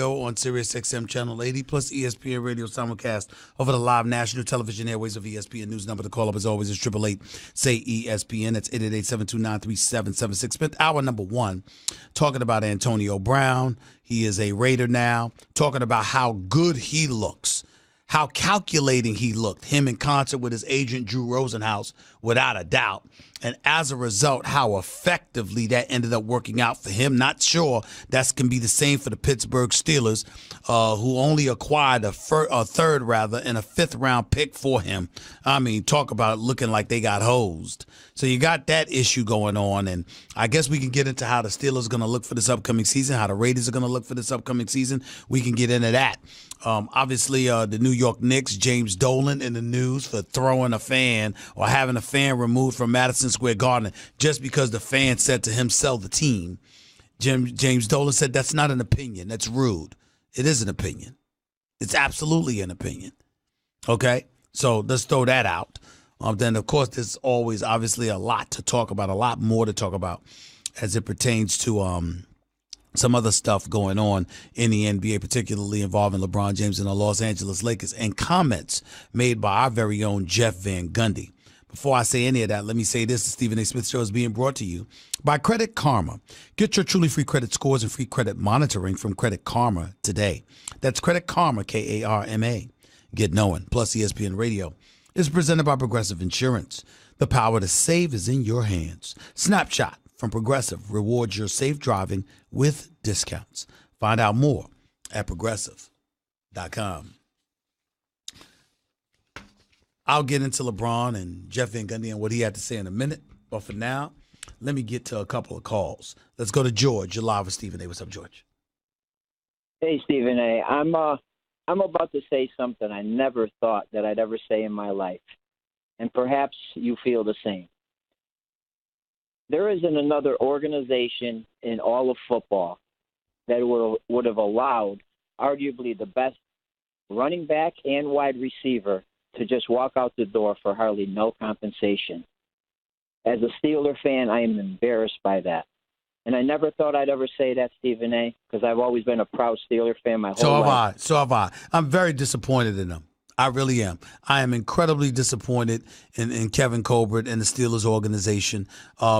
On Sirius XM Channel 80 plus ESPN Radio simulcast over the live national television airways of ESPN News. Number to call up as always is 888-SAY-ESPN. That's 888-729-3776. Spent hour number one talking about Antonio Brown. He is a Raider now. Talking about how good he looks, how calculating he looked, him in concert with his agent Drew Rosenhaus, without a doubt. And as a result, how effectively that ended up working out for him. Not sure that can be the same for the Pittsburgh Steelers, who only acquired a third and a fifth-round pick for him. I mean, talk about looking like they got hosed. So you got that issue going on, and I guess we can get into how the Steelers are going to look for this upcoming season, how the Raiders are going to look for this upcoming season. We can get into that. Obviously, the New York Knicks, James Dolan in the news for throwing a fan or having a fan removed from Madison Square Garden just because the fan said to him, sell the team. James Dolan said that's not an opinion. That's rude. It is an opinion. It's absolutely an opinion. Okay? So let's throw that out. Then, of course, there's always obviously a lot to talk about, a lot more to talk about as it pertains to some other stuff going on in the NBA, particularly involving LeBron James and the Los Angeles Lakers, and comments made by our very own Jeff Van Gundy. Before I say any of that, let me say this. The Stephen A. Smith Show is being brought to you by Credit Karma. Get your truly free credit scores and free credit monitoring from Credit Karma today. That's Credit Karma, K-A-R-M-A. Get knowing. Plus ESPN Radio is presented by Progressive Insurance. The power to save is in your hands. Snapshot from Progressive rewards your safe driving with discounts. Find out more at progressive.com. I'll get into LeBron and Jeff Van Gundy and what he had to say in a minute. But for now, let me get to a couple of calls. Let's go to George. You're live with Stephen A. What's up, George? Hey, Stephen A. I'm about to say something I never thought that I'd ever say in my life. And perhaps you feel the same. There isn't another organization in all of football that would have allowed arguably the best running back and wide receiver to just walk out the door for hardly no compensation. As a Steeler fan, I am embarrassed by that. And I never thought I'd ever say that, Stephen A., because I've always been a proud Steeler fan my whole life. So have I. I'm very disappointed in them. I really am. I am incredibly disappointed in Kevin Colbert and the Steelers organization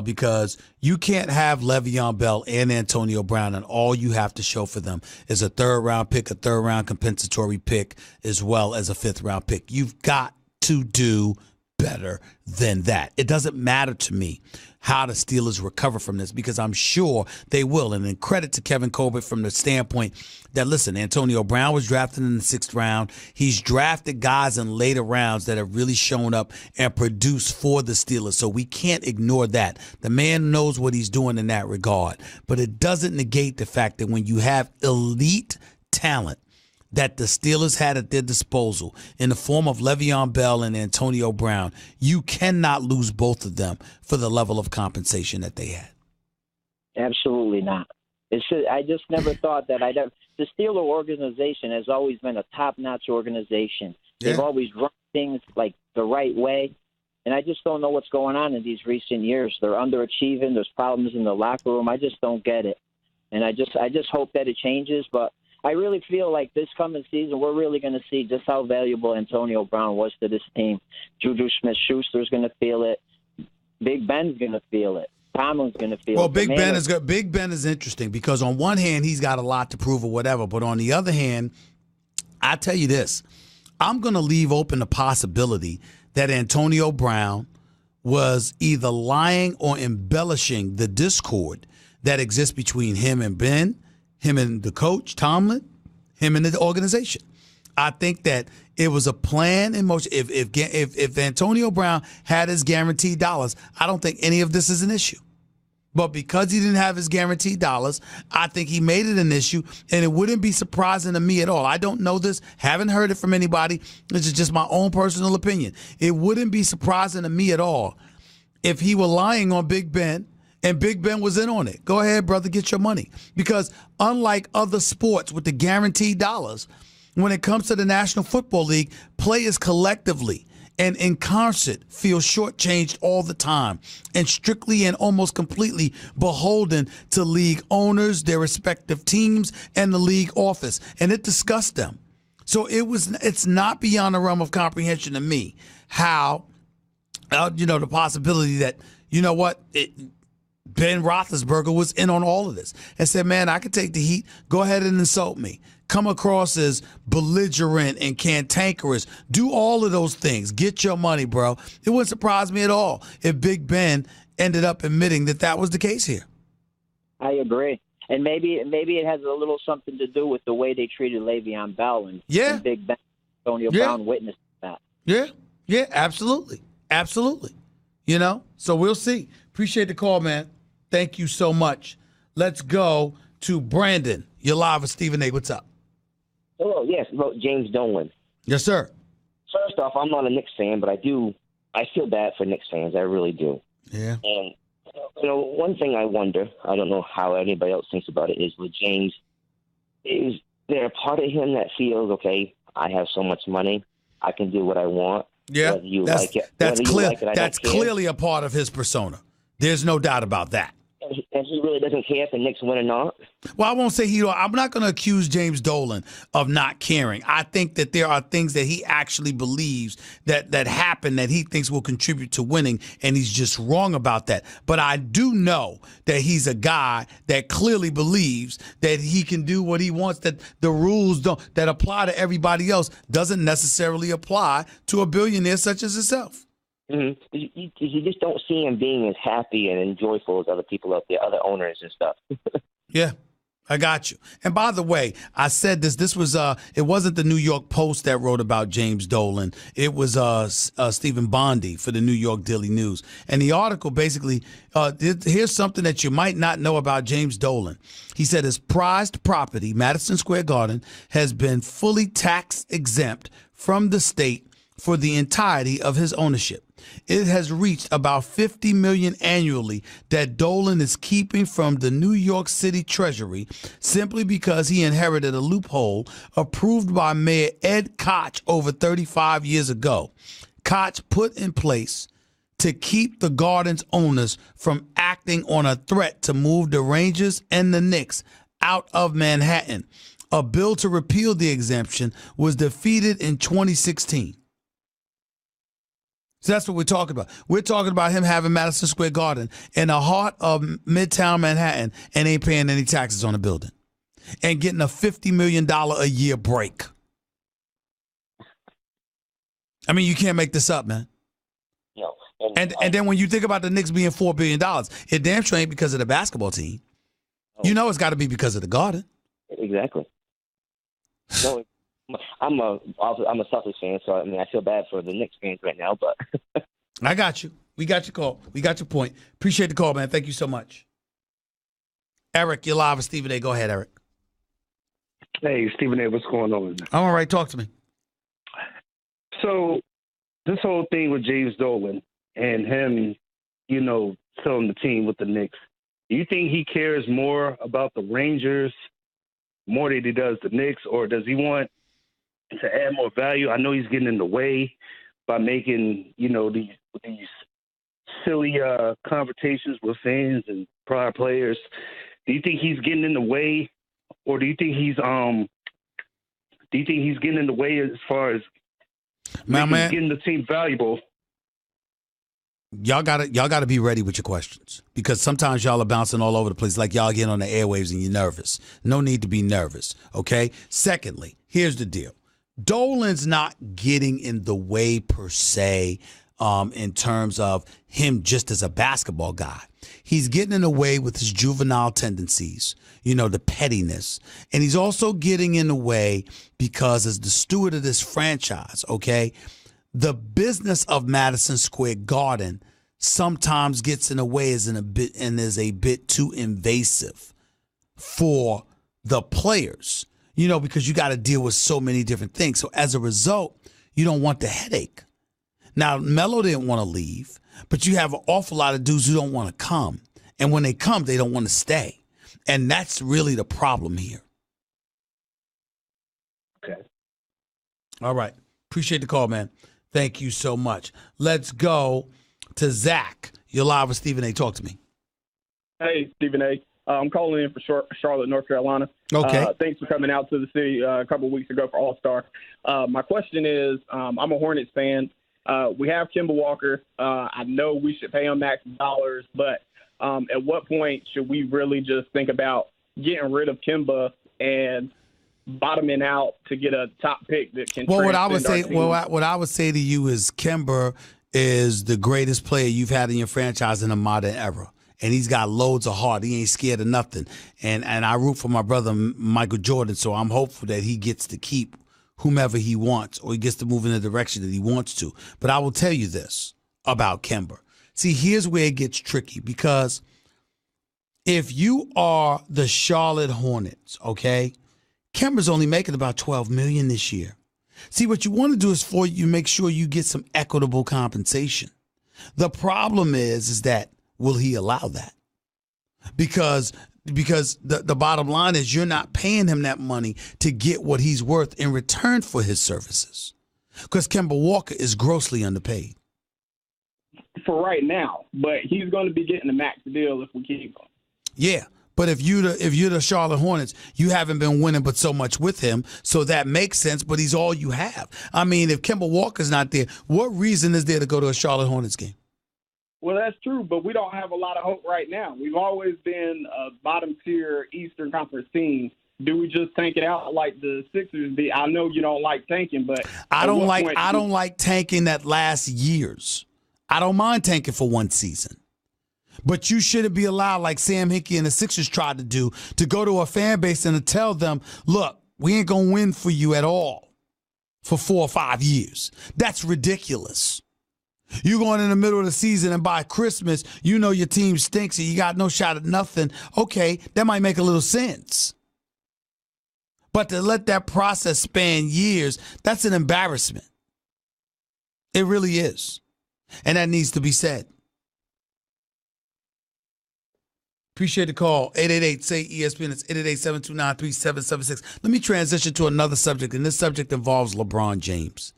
because you can't have Le'Veon Bell and Antonio Brown, and all you have to show for them is a third-round pick, a third-round compensatory pick, as well as a fifth-round pick. You've got to do better than that. It doesn't matter to me how the Steelers recover from this because I'm sure they will. And then credit to Kevin Colbert from the standpoint that, listen, Antonio Brown was drafted in the 6th round. He's drafted guys in later rounds that have really shown up and produced for the Steelers. So we can't ignore that. The man knows what he's doing in that regard. But it doesn't negate the fact that when you have elite talent that the Steelers had at their disposal in the form of Le'Veon Bell and Antonio Brown, you cannot lose both of them for the level of compensation that they had. Absolutely not. I just never thought that I'd ever. The Steeler organization has always been a top-notch organization. Yeah. They've always run things like the right way, and I just don't know what's going on in these recent years. They're underachieving. There's problems in the locker room. I just don't get it, and I just hope that it changes, but I really feel like this coming season, we're really going to see just how valuable Antonio Brown was to this team. Juju Smith-Schuster's going to feel it. Big Ben's going to feel it. Tomlin's going to feel it. Well, Big Ben is interesting because on one hand, he's got a lot to prove or whatever. But on the other hand, I tell you this, I'm going to leave open the possibility that Antonio Brown was either lying or embellishing the discord that exists between him and Ben, him and the coach, Tomlin, him and the organization. I think that it was a plan in motion. If Antonio Brown had his guaranteed dollars, I don't think any of this is an issue. But because he didn't have his guaranteed dollars, I think he made it an issue, and it wouldn't be surprising to me at all. I don't know this, haven't heard it from anybody. This is just my own personal opinion. It wouldn't be surprising to me at all if he were lying on Big Ben, and Big Ben was in on it. Go ahead, brother, get your money. Because unlike other sports with the guaranteed dollars, when it comes to the National Football League, players collectively and in concert feel shortchanged all the time and strictly and almost completely beholden to league owners, their respective teams, and the league office. And it disgusts them. So it's not beyond the realm of comprehension to me how, the possibility that, Ben Roethlisberger was in on all of this and said, man, I could take the heat. Go ahead and insult me. Come across as belligerent and cantankerous. Do all of those things. Get your money, bro. It wouldn't surprise me at all if Big Ben ended up admitting that was the case here. I agree. And maybe it has a little something to do with the way they treated Le'Veon Bell and Big Ben. Antonio Brown witnessed that. Yeah, absolutely. Absolutely. So we'll see. Appreciate the call, man. Thank you so much. Let's go to Brandon. You're live with Stephen A. What's up? Hello, yes, about James Dolan. Yes, sir. First off, I'm not a Knicks fan, but I feel bad for Knicks fans. I really do. Yeah. And, one thing I wonder, I don't know how anybody else thinks about it, is with James, is there a part of him that feels, okay, I have so much money, I can do what I want? Yeah, whether you like it, that's clear. Like it, that's clearly a part of his persona. There's no doubt about that. And he really doesn't care if the Knicks win or not? Well, I won't say I'm not going to accuse James Dolan of not caring. I think that there are things that he actually believes that happen that he thinks will contribute to winning, and he's just wrong about that. But I do know that he's a guy that clearly believes that he can do what he wants, that the rules that apply to everybody else doesn't necessarily apply to a billionaire such as himself. Mm-hmm. You just don't see him being as happy and joyful as other people out there, other owners and stuff. Yeah, I got you. And by the way, I said this was it wasn't the New York Post that wrote about James Dolan. It was Stephen Bondi for the New York Daily News. And the article basically, here's something that you might not know about James Dolan. He said his prized property, Madison Square Garden, has been fully tax exempt from the state for the entirety of his ownership. It has reached about $50 million annually that Dolan is keeping from the New York City Treasury simply because he inherited a loophole approved by Mayor Ed Koch over 35 years ago. Koch put in place to keep the Garden's owners from acting on a threat to move the Rangers and the Knicks out of Manhattan. A bill to repeal the exemption was defeated in 2016. So that's what we're talking about. We're talking about him having Madison Square Garden in the heart of Midtown Manhattan and ain't paying any taxes on the building and getting a $50 million a year break. I mean, you can't make this up, man. No. And then when you think about the Knicks being $4 billion, it damn sure ain't because of the basketball team. Oh. It's got to be because of the Garden. Exactly. No. I'm a Celtics fan, so I feel bad for the Knicks fans right now. But I got you. We got your call. We got your point. Appreciate the call, man. Thank you so much. Eric, you're live with Stephen A. Go ahead, Eric. Hey, Stephen A. What's going on? I'm all right. Talk to me. So this whole thing with James Dolan and him, selling the team with the Knicks. Do you think he cares more about the Rangers more than he does the Knicks, or does he want to add more value? I know he's getting in the way by making, these silly confrontations with fans and prior players. Do you think he's getting in the way, or do you think he's getting in the way as far as getting the team valuable? Y'all gotta be ready with your questions, because sometimes y'all are bouncing all over the place like y'all get on the airwaves and you're nervous. No need to be nervous, okay? Secondly, here's the deal. Dolan's not getting in the way per se in terms of him just as a basketball guy. He's getting in the way with his juvenile tendencies, the pettiness. And he's also getting in the way because as the steward of this franchise, okay, the business of Madison Square Garden sometimes gets in the way is a bit too invasive for the players. Because you got to deal with so many different things. So as a result, you don't want the headache. Now, Melo didn't want to leave, but you have an awful lot of dudes who don't want to come. And when they come, they don't want to stay. And that's really the problem here. Okay. All right. Appreciate the call, man. Thank you so much. Let's go to Zach. You're live with Stephen A. Talk to me. Hey, Stephen A. I'm calling in for Charlotte, North Carolina. Okay. Thanks for coming out to the city a couple of weeks ago for All-Star. My question is, I'm a Hornets fan. We have Kemba Walker. I know we should pay him max dollars, but at what point should we really just think about getting rid of Kemba and bottoming out to get a top pick that can what I would say to you is Kemba is the greatest player you've had in your franchise in a modern era. And he's got loads of heart. He ain't scared of nothing. And I root for my brother Michael Jordan, so I'm hopeful that he gets to keep whomever he wants, or he gets to move in the direction that he wants to. But I will tell you this about Kemba. See, here's where it gets tricky, because if you are the Charlotte Hornets, okay, Kemba's only making about $12 million this year. See, what you want to do is for you make sure you get some equitable compensation. The problem is that will he allow that? Because the bottom line is you're not paying him that money to get what he's worth in return for his services. Because Kemba Walker is grossly underpaid. For right now, but he's going to be getting a max deal if we keep him. Yeah. But if you're the Charlotte Hornets, you haven't been winning but so much with him, so that makes sense, but he's all you have. I mean, if Kemba Walker's not there, what reason is there to go to a Charlotte Hornets game? Well, that's true, but we don't have a lot of hope right now. We've always been a bottom-tier Eastern Conference team. Do we just tank it out like the Sixers did? I know you don't like tanking, but I don't like tanking that lasts years. I don't mind tanking for one season. But you shouldn't be allowed, like Sam Hinkie and the Sixers tried to do, to go to a fan base and to tell them, look, we ain't going to win for you at all for 4 or 5 years. That's ridiculous. You going in the middle of the season and by Christmas, you know your team stinks and you got no shot at nothing. Okay, that might make a little sense. But to let that process span years, that's an embarrassment. It really is. And that needs to be said. Appreciate the call. 888-SAY-ESPN. It's 888-729-3776. Let me transition to another subject, and this subject involves LeBron James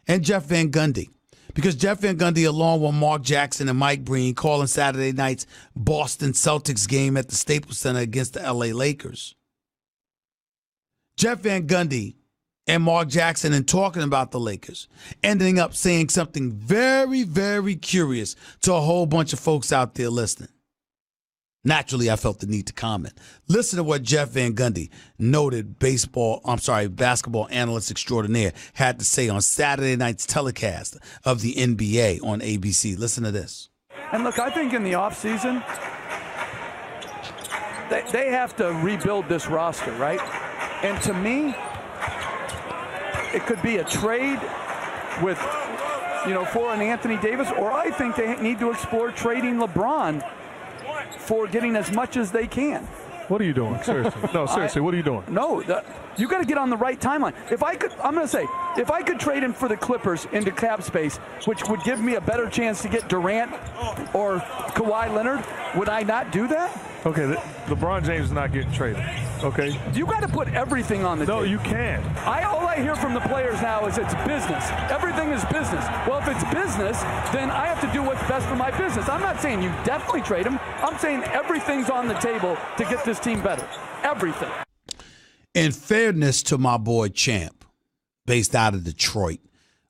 and Jeff Van Gundy. Because Jeff Van Gundy, along with Mark Jackson and Mike Breen, calling Saturday night's Boston Celtics game at the Staples Center against the LA Lakers. Jeff Van Gundy and Mark Jackson, in talking about the Lakers, ending up saying something very, very curious to a whole bunch of folks out there listening. Naturally, I felt the need to comment. Listen to what Jeff Van Gundy, noted basketball analyst extraordinaire, had to say on Saturday night's telecast of the NBA on ABC. Listen to this. And look, I think in the offseason, they have to rebuild this roster, right? And to me, it could be a trade with, for an Anthony Davis, or I think they need to explore trading LeBron for getting as much as they can. What are you doing? Seriously. No, seriously, what are you doing? No, you got to get on the right timeline. If I could trade him for the Clippers into cap space, which would give me a better chance to get Durant or Kawhi Leonard, would I not do that? Okay, LeBron James is not getting traded. Okay? You got to put everything on the table. No, you can't. All I hear from the players now is it's business. Everything is business. Well, if it's business, then I have to do what's best for my business. I'm not saying you definitely trade him. I'm saying everything's on the table to get this team better. Everything. In fairness to my boy Champ, based out of Detroit,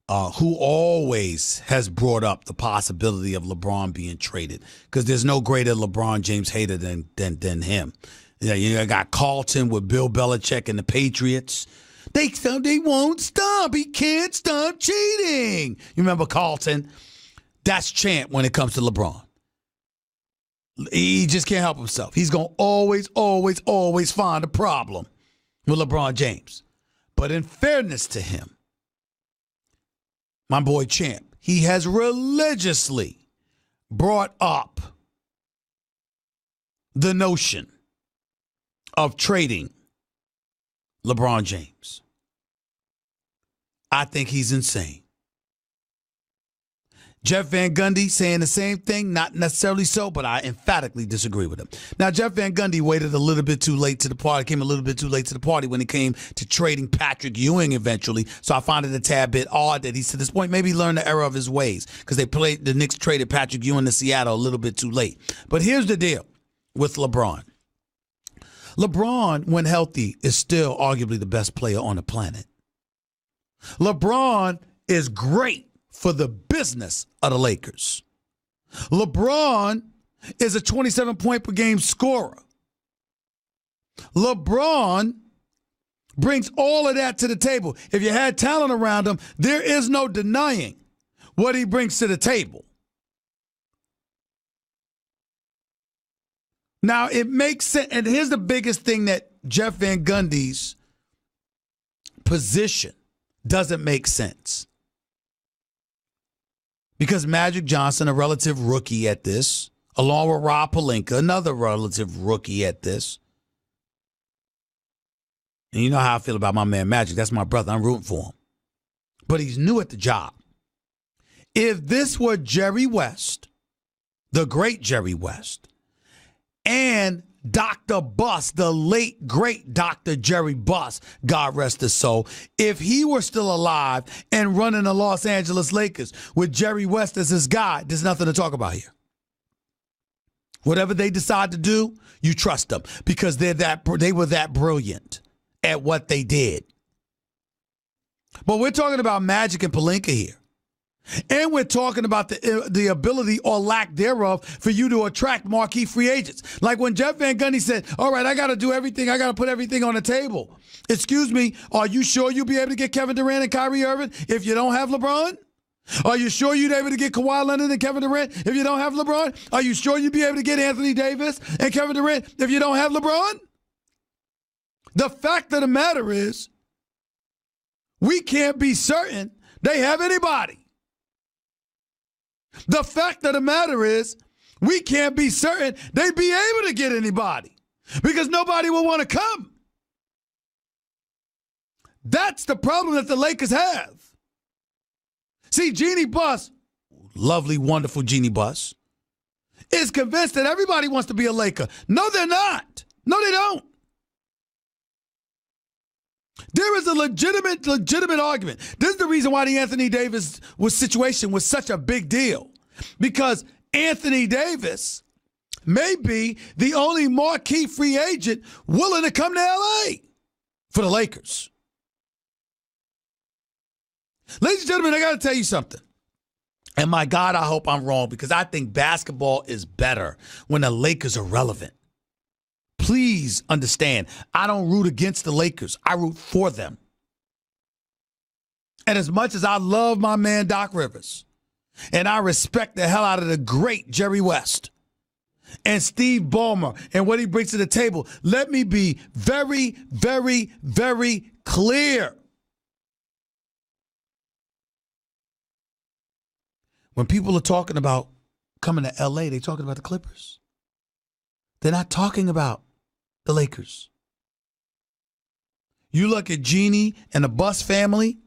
who always has brought up the possibility of LeBron being traded, because there's no greater LeBron James hater than him. You got Carlton with Bill Belichick and the Patriots. They won't stop. He can't stop cheating. You remember Carlton? That's Champ when it comes to LeBron. He just can't help himself. He's going to always find a problem with LeBron James. But in fairness to him, my boy Champ, he has religiously brought up the notion of trading LeBron James. I think he's insane. Jeff Van Gundy saying the same thing, not necessarily so, but I emphatically disagree with him. Now, Jeff Van Gundy waited a little bit too late to the party, came a little bit too late to the party when it came to trading Patrick Ewing eventually. So I find it a tad bit odd that he's to this point. Maybe learn the error of his ways because the Knicks traded Patrick Ewing to Seattle a little bit too late. But here's the deal with LeBron. LeBron, when healthy, is still arguably the best player on the planet. LeBron is great for the business of the Lakers. LeBron is a 27-point-per-game scorer. LeBron brings all of that to the table. If you had talent around him, there is no denying what he brings to the table. Now, it makes sense, and here's the biggest thing that Jeff Van Gundy's position doesn't make sense. Because Magic Johnson, a relative rookie at this, along with Rob Pelinka, another relative rookie at this. And you know how I feel about my man Magic. That's my brother. I'm rooting for him. But he's new at the job. If this were Jerry West, the great Jerry West, and Dr. Buss, the late, great Dr. Jerry Buss, God rest his soul, if he were still alive and running the Los Angeles Lakers with Jerry West as his guy, there's nothing to talk about here. Whatever they decide to do, you trust them because they were that brilliant at what they did. But we're talking about Magic and Pelinka here. And we're talking about the ability or lack thereof for you to attract marquee free agents. Like when Jeff Van Gundy said, all right, I got to do everything. I got to put everything on the table. Excuse me, are you sure you'll be able to get Kevin Durant and Kyrie Irving if you don't have LeBron? Are you sure you'd be able to get Kawhi Leonard and Kevin Durant if you don't have LeBron? Are you sure you'd be able to get Anthony Davis and Kevin Durant if you don't have LeBron? The fact of the matter is, we can't be certain they have anybody. The fact of the matter is, we can't be certain they'd be able to get anybody because nobody will want to come. That's the problem that the Lakers have. See, Jeannie Buss, lovely, wonderful Jeannie Buss, is convinced that everybody wants to be a Laker. No, they're not. No, they don't. There is a legitimate argument. This is the reason why the Anthony Davis situation was such a big deal. Because Anthony Davis may be the only marquee free agent willing to come to L.A. for the Lakers. Ladies and gentlemen, I got to tell you something. And my God, I hope I'm wrong because I think basketball is better when the Lakers are relevant. Please understand, I don't root against the Lakers. I root for them. And as much as I love my man Doc Rivers, and I respect the hell out of the great Jerry West and Steve Ballmer and what he brings to the table, let me be very, very, very clear. When people are talking about coming to L.A., they're talking about the Clippers. They're not talking about the Lakers. You look at Jeannie and the Buss family,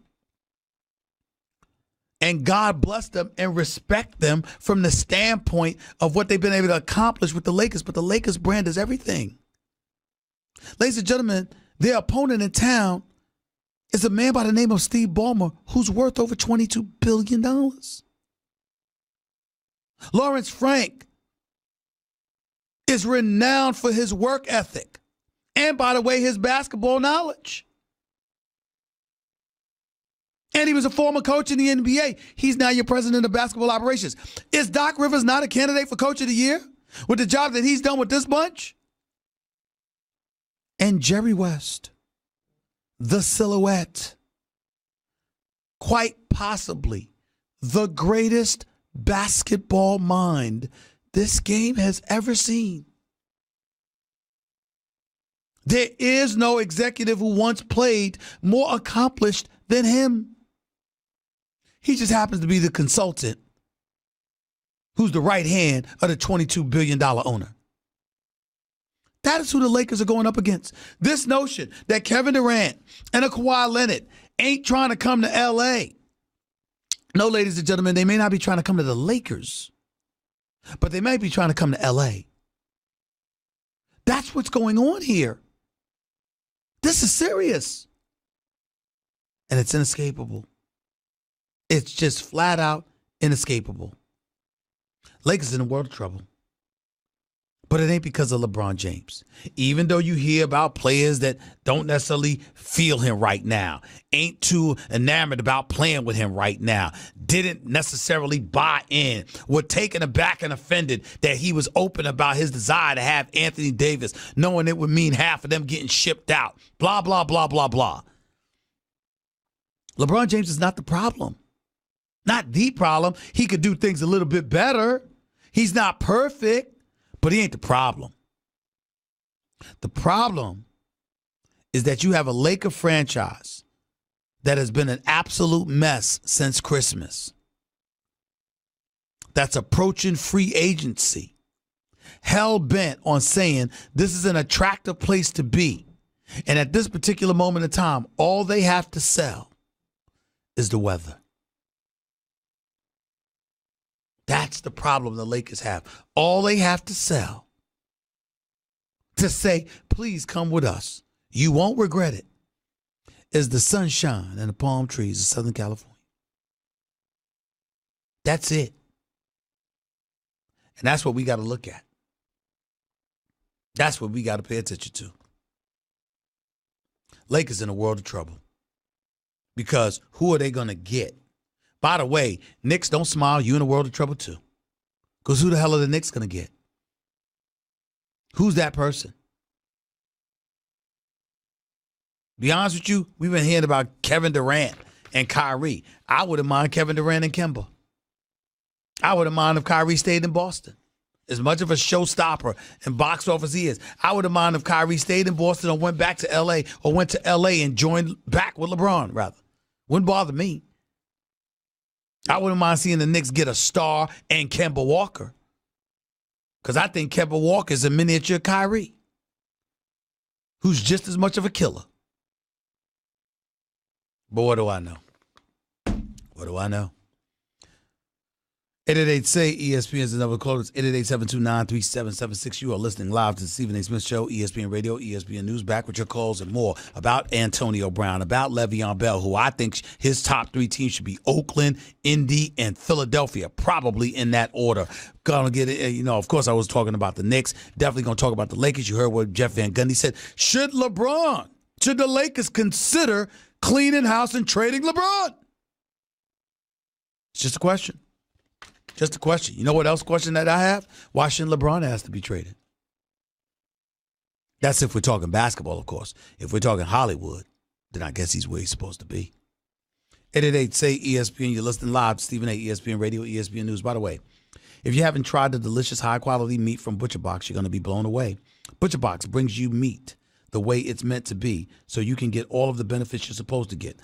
and God bless them and respect them from the standpoint of what they've been able to accomplish with the Lakers. But the Lakers brand is everything. Ladies and gentlemen, their opponent in town is a man by the name of Steve Ballmer, who's worth over $22 billion. Lawrence Frank is renowned for his work ethic and, by the way, his basketball knowledge. And he was a former coach in the NBA. He's now your president of basketball operations. Is Doc Rivers not a candidate for Coach of the Year with the job that he's done with this bunch? And Jerry West, the silhouette, quite possibly the greatest basketball mind this game has ever seen. There is no executive who once played more accomplished than him. He just happens to be the consultant who's the right hand of the $22 billion owner. That is who the Lakers are going up against. This notion that Kevin Durant and a Kawhi Leonard ain't trying to come to L.A. No, ladies and gentlemen, they may not be trying to come to the Lakers, but they might be trying to come to L.A. That's what's going on here. This is serious. And it's inescapable. It's just flat out inescapable. Lakers in a world of trouble. But it ain't because of LeBron James. Even though you hear about players that don't necessarily feel him right now, ain't too enamored about playing with him right now, didn't necessarily buy in, were taken aback and offended that he was open about his desire to have Anthony Davis, knowing it would mean half of them getting shipped out, blah, blah, blah, blah, blah. LeBron James is not the problem. Not the problem. He could do things a little bit better. He's not perfect. But he ain't the problem. The problem is that you have a Laker franchise that has been an absolute mess since Christmas. That's approaching free agency. Hell bent on saying this is an attractive place to be. And at this particular moment in time, all they have to sell is the weather. That's the problem the Lakers have. All they have to sell to say, please come with us, you won't regret it, is the sunshine and the palm trees of Southern California. That's it. And that's what we got to look at. That's what we got to pay attention to. Lakers in a world of trouble. Because who are they going to get? By the way, Knicks, don't smile. You in a world of trouble too. Because who the hell are the Knicks going to get? Who's that person? Be honest with you, we've been hearing about Kevin Durant and Kyrie. I wouldn't mind Kevin Durant and Kemba. I wouldn't mind if Kyrie stayed in Boston. As much of a showstopper and box office he is, I wouldn't mind if Kyrie stayed in Boston or went back to L.A. or went to L.A. and joined back with LeBron, rather. Wouldn't bother me. I wouldn't mind seeing the Knicks get a star and Kemba Walker. Because I think Kemba Walker is a miniature Kyrie, who's just as much of a killer. But what do I know? What do I know? 888-SAY-ESPN is the number to call. It's 888-729-3776. You are listening live to the Stephen A. Smith Show, ESPN Radio, ESPN News. Back with your calls and more about Antonio Brown, about Le'Veon Bell, who I think his top three teams should be Oakland, Indy, and Philadelphia, probably in that order. Gonna get it. Of course, I was talking about the Knicks. Definitely gonna talk about the Lakers. You heard what Jeff Van Gundy said. Should the Lakers consider cleaning house and trading LeBron? It's just a question. Just a question. You know what else question that I have? Why shouldn't LeBron ask to be traded? That's if we're talking basketball, of course. If we're talking Hollywood, then I guess he's where he's supposed to be. 888-SAY-ESPN. You're listening live to Stephen A. ESPN Radio, ESPN News. By the way, if you haven't tried the delicious, high-quality meat from ButcherBox, you're going to be blown away. ButcherBox brings you meat the way it's meant to be so you can get all of the benefits you're supposed to get.